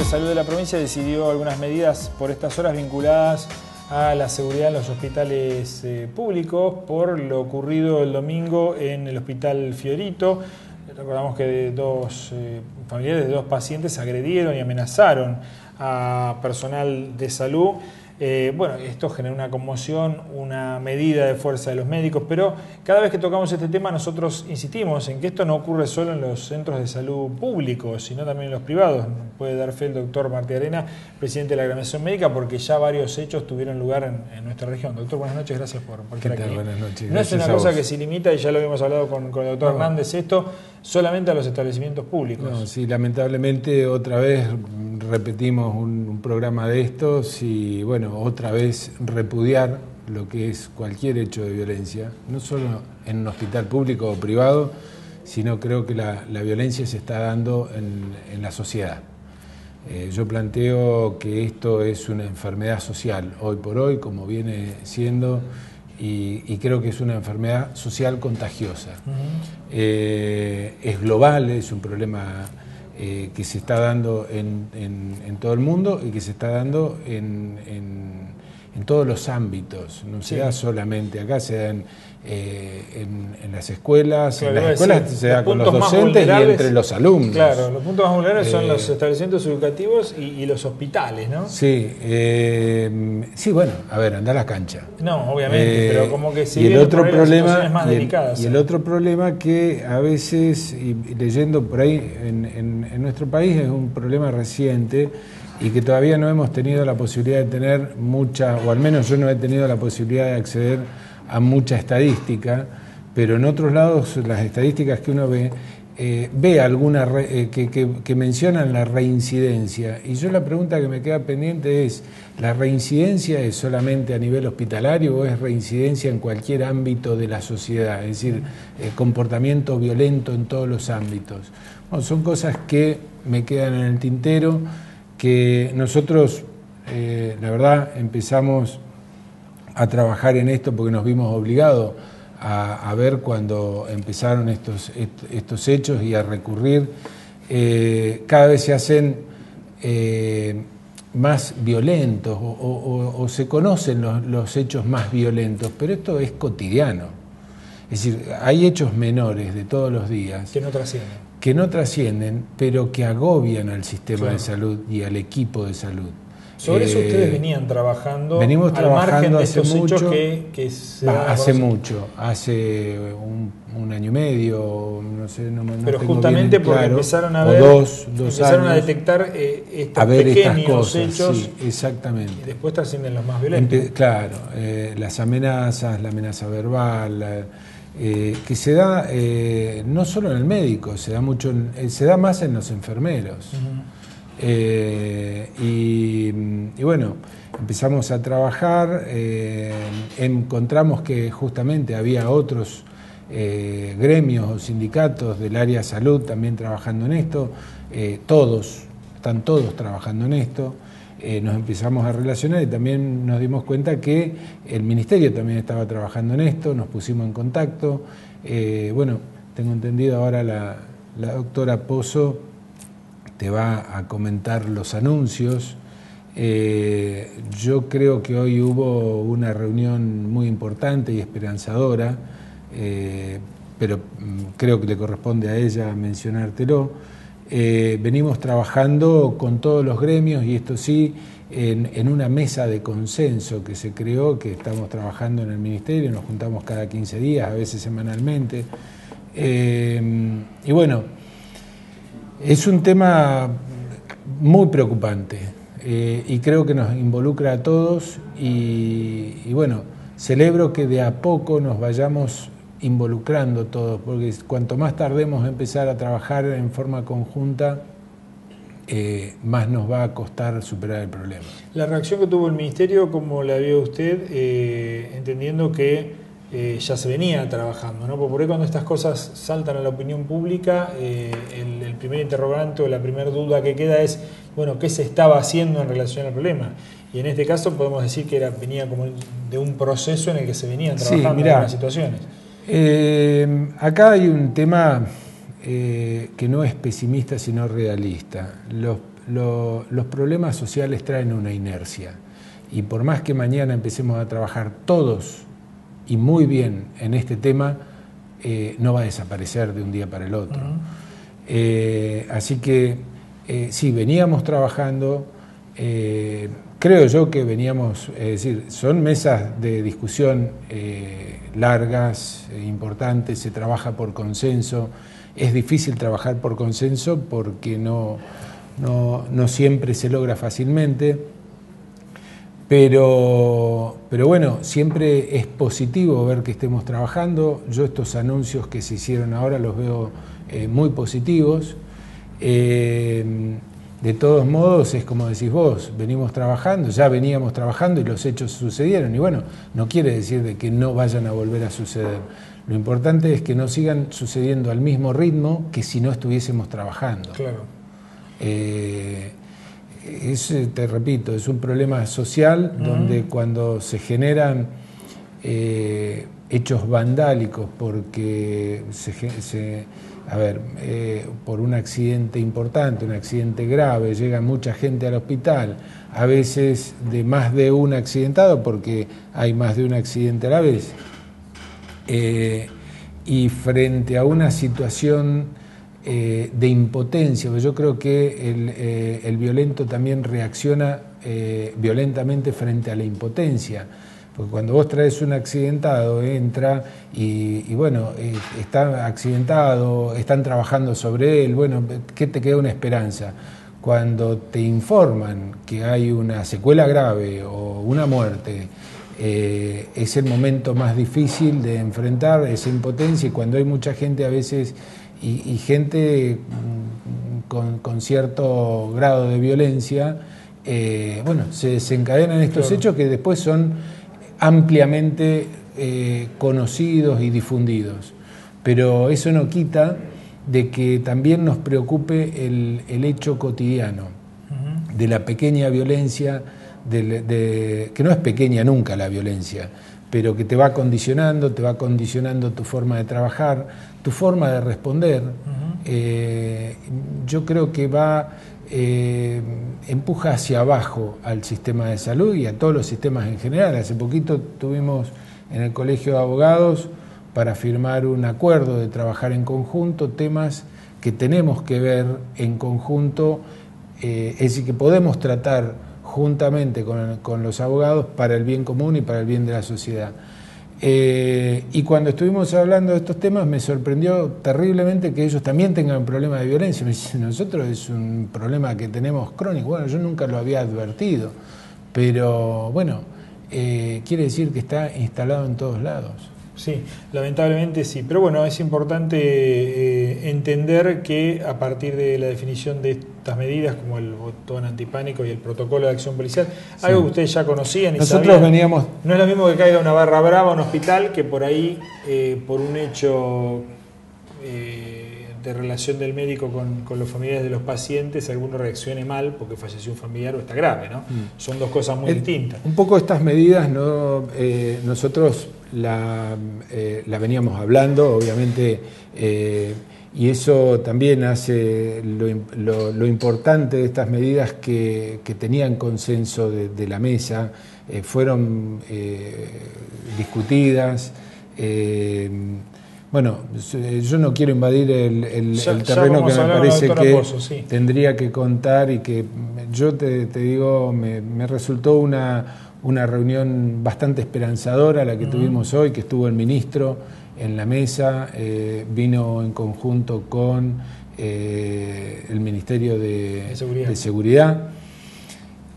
Salud de la provincia decidió algunas medidas por estas horas vinculadas a la seguridad en los hospitales públicos por lo ocurrido el domingo en el Hospital Fiorito. Recordamos que dos familiares de dos pacientes agredieron y amenazaron a personal de salud. Bueno, esto genera una conmoción, una medida de fuerza de los médicos, pero cada vez que tocamos este tema nosotros insistimos en que esto no ocurre solo en los centros de salud públicos, sino también en los privados. Puede dar fe el doctor Martí Arena, presidente de la Agremiación Médica, porque ya varios hechos tuvieron lugar en nuestra región. Doctor, buenas noches, gracias por estar aquí. Buenas noches. No es una cosa que se limita, y ya lo habíamos hablado con el doctor Hernández, esto solamente a los establecimientos públicos. No, sí, lamentablemente otra vez repetimos un programa de estos y bueno, otra vez repudiar lo que es cualquier hecho de violencia, no solo en un hospital público o privado, sino creo que la violencia se está dando en la sociedad. Yo planteo que esto es una enfermedad social, hoy por hoy, como viene siendo, y creo que es una enfermedad social contagiosa. Es global, es un problema que se está dando en todo el mundo y que se está dando en todos los ámbitos, no se da solamente acá, se da en las escuelas, claro, en las escuelas se da con los docentes y entre los alumnos. Claro, los puntos más vulnerables son los establecimientos educativos y los hospitales, ¿no? Sí, sí, bueno, a ver, anda a la cancha. No, obviamente, pero como que si y el otro problema más delicadas. Y el otro problema que a veces, y leyendo por ahí en nuestro país, es un problema reciente y que todavía no hemos tenido la posibilidad de tener mucha, o al menos yo no he tenido la posibilidad de acceder a mucha estadística, pero en otros lados las estadísticas que uno ve algunas que mencionan la reincidencia, y yo la pregunta que me queda pendiente es, ¿la reincidencia es solamente a nivel hospitalario o es reincidencia en cualquier ámbito de la sociedad? Es decir, comportamiento violento en todos los ámbitos. Bueno, son cosas que me quedan en el tintero, que nosotros, la verdad, empezamos a trabajar en esto porque nos vimos obligados a ver cuando empezaron estos hechos y a recurrir. Cada vez se hacen más violentos o se conocen los hechos más violentos, pero esto es cotidiano. Es decir, hay hechos menores de todos los días que no trascienden, pero que agobian al sistema de salud y al equipo de salud. Sobre eso ustedes venían trabajando. Venimos trabajando hace mucho. Hace mucho, hace un año y medio, no sé, no pero justamente porque claro, empezaron a ver, empezaron a detectar estos pequeños hechos. Sí, exactamente. Y después trascienden los más violentos. Claro, las amenazas, la amenaza verbal. Que se da no solo en el médico, se da más en los enfermeros. Y bueno, empezamos a trabajar, encontramos que justamente había otros gremios o sindicatos del área de salud también trabajando en esto, están todos trabajando en esto. Nos empezamos a relacionar y también nos dimos cuenta que el Ministerio también estaba trabajando en esto, nos pusimos en contacto. Bueno, tengo entendido ahora la doctora Pozo te va a comentar los anuncios. Yo creo que hoy hubo una reunión muy importante y esperanzadora, pero creo que le corresponde a ella mencionártelo. Venimos trabajando con todos los gremios y esto sí, en una mesa de consenso que se creó, que estamos trabajando en el Ministerio, nos juntamos cada 15 días, a veces semanalmente. Y bueno, es un tema muy preocupante y creo que nos involucra a todos y bueno, celebro que de a poco nos vayamos involucrando todos, porque cuanto más tardemos en empezar a trabajar en forma conjunta, más nos va a costar superar el problema. La reacción que tuvo el Ministerio, ¿cómo la vio usted, entendiendo que ya se venía trabajando, ¿no? Porque por ahí cuando estas cosas saltan a la opinión pública, el primer interrogante o la primera duda que queda es, bueno, ¿qué se estaba haciendo en relación al problema? Y en este caso podemos decir que venía como de un proceso en el que se venían trabajando en algunas situaciones. Acá hay un tema que no es pesimista sino realista. los problemas sociales traen una inercia. Y por más que mañana empecemos a trabajar todos y muy bien en este tema, no va a desaparecer de un día para el otro. Así que sí, veníamos trabajando, creo yo que veníamos, es decir, son mesas de discusión largas, importantes, se trabaja por consenso. Es difícil trabajar por consenso porque no siempre se logra fácilmente, pero bueno, siempre es positivo ver que estemos trabajando. Yo estos anuncios que se hicieron ahora los veo muy positivos. De todos modos, es como decís vos, venimos trabajando, ya veníamos trabajando y los hechos sucedieron. Y bueno, no quiere decir de que no vayan a volver a suceder. Lo importante es que no sigan sucediendo al mismo ritmo que si no estuviésemos trabajando. Claro. Te repito, es un problema social donde cuando se generan hechos vandálicos porque por un accidente importante, un accidente grave, llega mucha gente al hospital, a veces de más de un accidentado porque hay más de un accidente a la vez, y frente a una situación de impotencia, porque yo creo que el violento también reacciona violentamente frente a la impotencia. Porque cuando vos traes un accidentado, entra y bueno, está accidentado, están trabajando sobre él, bueno, ¿qué te queda? Una esperanza. Cuando te informan que hay una secuela grave o una muerte, es el momento más difícil de enfrentar esa impotencia, y cuando hay mucha gente a veces, y gente con cierto grado de violencia, bueno, se desencadenan estos hechos que después son ampliamente conocidos y difundidos. Pero eso no quita de que también nos preocupe el hecho cotidiano de la pequeña violencia, que no es pequeña nunca la violencia, pero que te va condicionando tu forma de trabajar, tu forma de responder. Yo creo que empuja hacia abajo al sistema de salud y a todos los sistemas en general. Hace poquito tuvimos en el Colegio de Abogados para firmar un acuerdo de trabajar en conjunto temas que tenemos que ver en conjunto, es decir, que podemos tratar juntamente con los abogados para el bien común y para el bien de la sociedad. Y cuando estuvimos hablando de estos temas me sorprendió terriblemente que ellos también tengan un problema de violencia. Me dicen, nosotros es un problema que tenemos crónico. Bueno, yo nunca lo había advertido, pero bueno, quiere decir que está instalado en todos lados. Sí, lamentablemente sí, pero bueno, es importante entender que a partir de la definición de estas medidas, como el botón antipánico y el protocolo de acción policial, algo que ustedes ya conocían y nosotros sabían, veníamos... No es lo mismo que caiga una barra brava a un hospital que por ahí, por un hecho de relación del médico con los familiares de los pacientes, alguno reaccione mal porque falleció un familiar o está grave, ¿no? Son dos cosas muy distintas. Un poco estas medidas, nosotros la veníamos hablando, obviamente, y eso también hace lo importante de estas medidas que tenían consenso de la mesa, fueron discutidas. Bueno, yo no quiero invadir el terreno que me parece que Pozo, sí. Tendría que contar, y que yo te digo, me resultó una reunión bastante esperanzadora la que tuvimos hoy, que estuvo el ministro en la mesa, vino en conjunto con el Ministerio de Seguridad.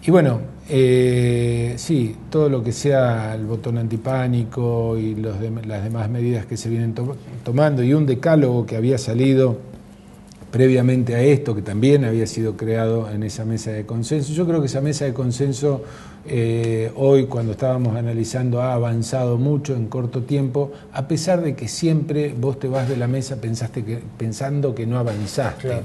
Y bueno, sí, todo lo que sea el botón antipánico y las demás medidas que se vienen tomando, y un decálogo que había salido previamente a esto, que también había sido creado en esa mesa de consenso. Yo creo que esa mesa de consenso hoy, cuando estábamos analizando, ha avanzado mucho en corto tiempo, a pesar de que siempre vos te vas de la mesa pensando que no avanzaste. Claro.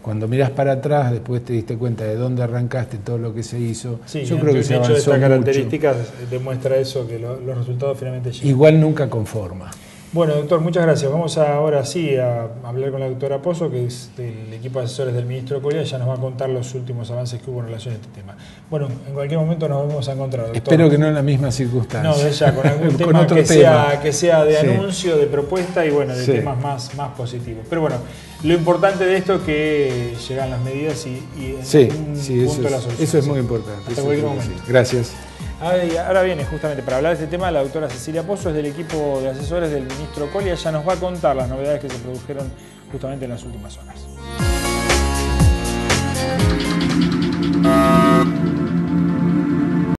Cuando mirás para atrás, después te diste cuenta de dónde arrancaste, todo lo que se hizo. Sí, yo creo que se avanzó de estas mucho. características demuestra eso, que los resultados finalmente llegan. Igual nunca conforma. Bueno, doctor, muchas gracias. Vamos ahora sí a hablar con la doctora Pozo, que es del equipo de asesores del ministro Colia. Ella nos va a contar los últimos avances que hubo en relación a este tema. Bueno, en cualquier momento nos vamos a encontrar, doctor. Espero que no en la misma circunstancia. No, de ella, con algún con tema, otro que sea de anuncio, de propuesta y bueno, de sí. temas más positivos. Pero bueno, lo importante de esto es que llegan las medidas y en un punto la solución. Eso es muy importante. Hasta cualquier momento. Gracias. Ahora viene justamente para hablar de este tema la doctora Cecilia Pozo, es del equipo de asesores del ministro Colia. Ella nos va a contar las novedades que se produjeron justamente en las últimas horas.